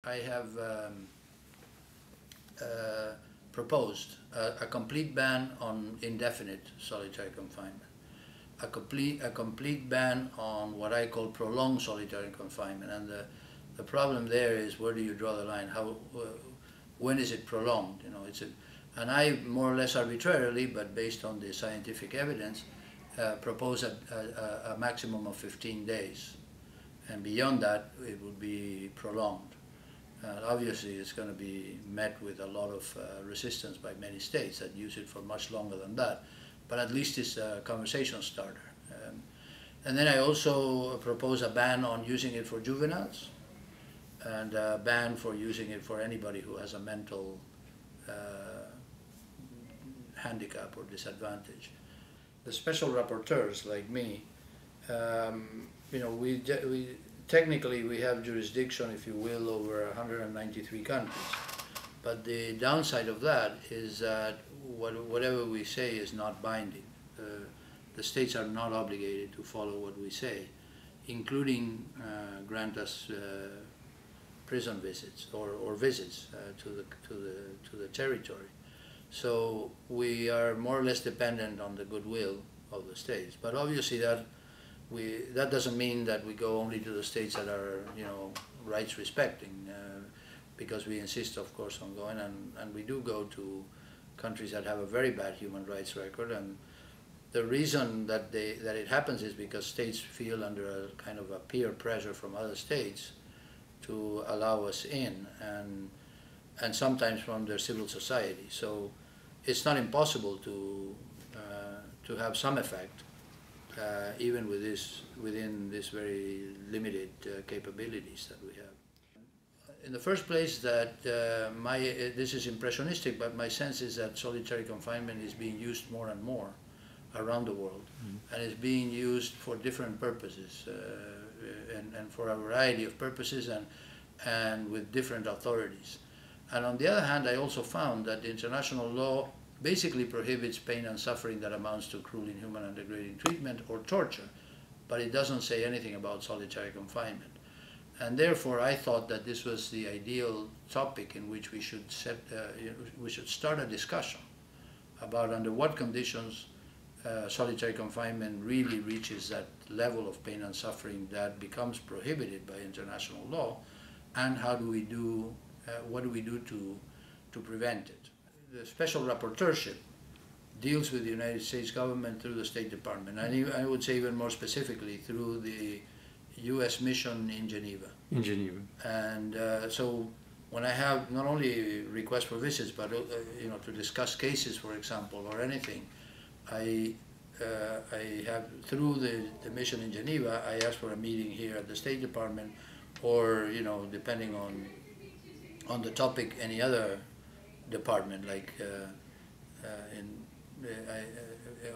I have proposed a complete ban on indefinite solitary confinement, a complete ban on what I call prolonged solitary confinement. And the problem there is, where do you draw the line? When is it prolonged? You know, and I more or less arbitrarily, but based on the scientific evidence, propose a maximum of 15 days, and beyond that it would be prolonged. Obviously, it's going to be met with a lot of resistance by many states that use it for much longer than that, but at least it's a conversation starter. And then I also propose a ban on using it for juveniles, and a ban for using it for anybody who has a mental handicap or disadvantage. The special rapporteurs like me, you know, technically we have jurisdiction, if you will, over 193 countries. But the downside of that is that whatever we say is not binding. The states are not obligated to follow what we say, including grant us prison visits or visits to the territory. So we are more or less dependent on the goodwill of the states. But obviously that doesn't mean that we go only to the states that are, you know, rights respecting, because we insist, of course, on going, and we do go to countries that have a very bad human rights record. And the reason that it happens is because states feel under a kind of a peer pressure from other states to allow us in, and sometimes from their civil society. So it's not impossible to have some effect, even within this very limited capabilities that we have. In the first place, that this is impressionistic, but my sense is that solitary confinement is being used more and more around the world, and is being used for different purposes, and for a variety of purposes, and with different authorities. And on the other hand, I also found that the international law basically prohibits pain and suffering that amounts to cruel, inhuman, and degrading treatment or torture, but it doesn't say anything about solitary confinement. And therefore, I thought that this was the ideal topic in which we should start a discussion about under what conditions solitary confinement really reaches that level of pain and suffering that becomes prohibited by international law, and how do we do, what do we do to prevent it. The special rapporteurship deals with the United States government through the State Department, and I would say even more specifically through the U.S. mission in Geneva. In Geneva. And so when I have not only requests for visits, but you know, to discuss cases, for example, or anything, I have, through the mission in Geneva, I ask for a meeting here at the State Department, or, you know, depending on the topic, any other department, like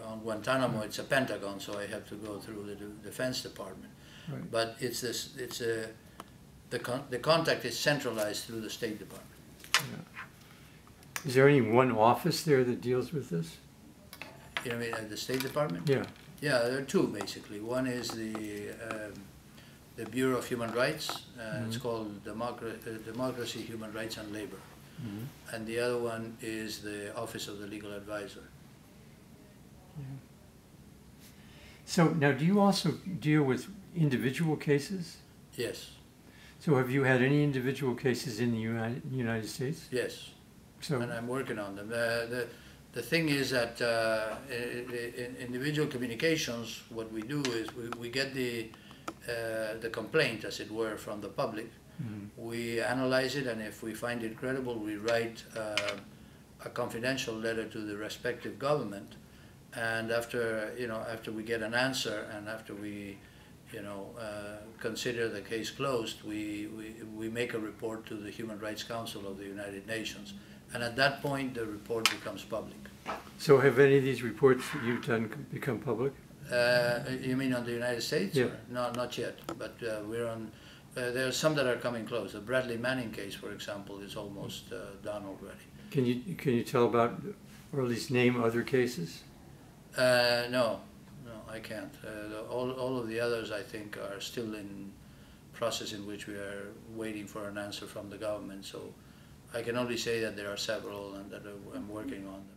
on Guantanamo, it's a Pentagon, so I have to go through the Defense Department. Right. But the contact is centralized through the State Department. Yeah. Is there any one office there that deals with this? You know, the State Department? Yeah. Yeah, there are two basically. One is the Bureau of Human Rights. It's called Democracy, Human Rights, and Labor. And the other one is the Office of the Legal Advisor. Yeah. So now, do you also deal with individual cases? Yes. So have you had any individual cases in the United States? Yes. So, and I'm working on them. The thing is that in individual communications, what we do is we get the complaint, as it were, from the public. We analyze it, and if we find it credible, we write a confidential letter to the respective government. And after we get an answer, and after we, you know, consider the case closed, we make a report to the Human Rights Council of the United Nations. And at that point, the report becomes public. So have any of these reports that you've done become public? You mean on the United States? Yeah. No, not yet, but we're on. There are some that are coming close. The Bradley Manning case, for example, is almost done already. Can you tell about, or at least name other cases? No, I can't. All of the others, I think, are still in process in which we are waiting for an answer from the government. So I can only say that there are several and that I'm working on them.